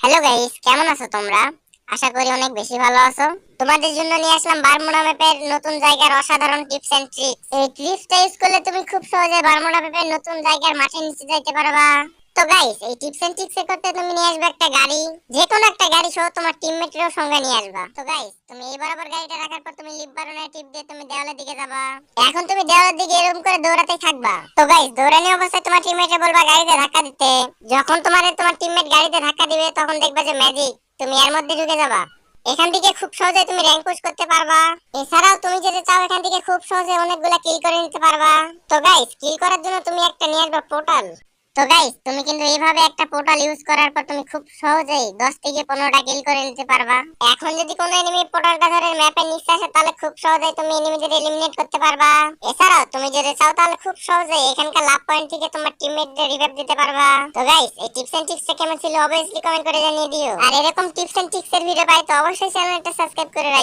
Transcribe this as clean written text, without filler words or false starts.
Hello guys, কেমন আছো তোমরা? আশা করি অনেক বেশি ভালো আছো। তোমাদের জন্য নিয়ে আসলাম বারমুডা ম্যাপের নতুন জায়গার অসাধারণ টিপস এন্ড ট্রিক্স। এই টিপসটা ইউজ করলে তুমি খুব সহজে বারমুডা ম্যাপের নতুন জায়গার মাঠে নিচে যাইতে পারবা। তো গাইস, এই টিপস এন্ড ট্রিক্স করতে তুমি নিয়ে আসবে একটা গাড়ি, যে কোনো একটা গাড়ি সহ তোমার টিমমেটেরও সঙ্গে নিয়ে আসবা। তো গাইস, তুমি এই বরাবর গাড়িটা রাখার পর তুমি লিফট বাটনের টিপ দিয়ে তুমি দেওয়ালের দিকে যাবা। এখন তুমি দেওয়ালের দিকে এরকম করে দৌড়াতেই থাকবা। তো গাইস, দৌড়ানি অবস্থায় তোমার টিমমেটে বলবা গাড়িতে ধাক্কা দিতে। যখন তোমার টিমমেট গাড়িতে ধাক্কা দিবে তখন দেখবা যে ম্যাজিক, তুমি এর মধ্যে ঢুকে যাবা। এখান থেকে খুব সহজে তুমি র‍্যাঙ্ক পুশ করতে পারবা। এছাড়াও তুমি যদি চাও এখান থেকে খুব সহজে অনেকগুলা কিল করে নিতে পারবা। তো গাইস, কিল করার জন্য তুমি একটা নিয়ে আসবা পোর্টাল। তো গাইস, তুমি কিন্তু এইভাবে একটা পোর্টাল ইউজ করার পর তুমি খুব সহজেই 10 থেকে 15টা কিল করে নিতে পারবা। এখন যদি কোনো এনিমি পোর্টালটা ধরে ম্যাপের নিচে আসে তাহলে খুব সহজেই তুমি এনিমিদের এলিমিনেট করতে পারবা। এছাড়াও তুমি যদি চাও তাহলে খুব সহজেই এখানকার লাভ পয়েন্ট থেকে তোমার টিমমেটদের রিভাইভ দিতে পারবা। তো গাইস, এই টিপস এন্ড ট্রিক্সটা কেমন ছিল অবভিয়াসলি কমেন্ট করে জানিয়ে দিও। আর এরকম টিপস এন্ড ট্রিক্স এর ভিডিও পাইতে অবশ্যই চ্যানেলটা সাবস্ক্রাইব করে রাখো।